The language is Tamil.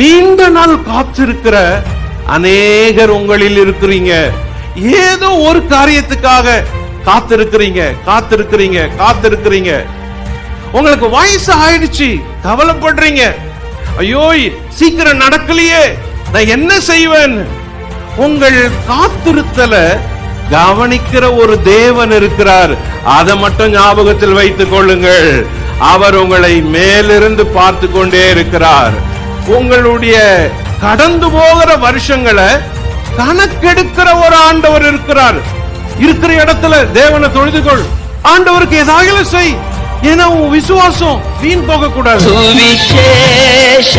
நீண்ட நாள் காத்திருக்கிற அநேகர் உங்களில் இருக்கிறீங்க. ஏதோ ஒரு காரியத்துக்காக காத்திருக்கிறீங்க. உங்களுக்கு வயசு ஆயிடுச்சு, கவலைப்படுறீங்க. ஐயோ சீக்கிரம் நடக்கலையே, நான் என்ன செய்வேன்? உங்கள் காத்திருத்தல கவனிக்கிற ஒரு தேவன் இருக்கிறார். அதை மட்டும் ஞாபகத்தில் வைத்துக் கொள்ளுங்கள். அவர் உங்களை மேலிருந்து பார்த்து கொண்டே இருக்கிறார். உங்களுடைய கடந்து போகிற வருஷங்களை கணக்கெடுக்கிற ஒரு ஆண்டவர் இருக்கிறார். இருக்கிற இடத்துல தேவனை தொழுதுகொள், ஆண்டவருக்கு ஏதாவது செய். ஏன்னா உன் விசுவாசம் வீண் போக கூடாது. சுவிசேஷ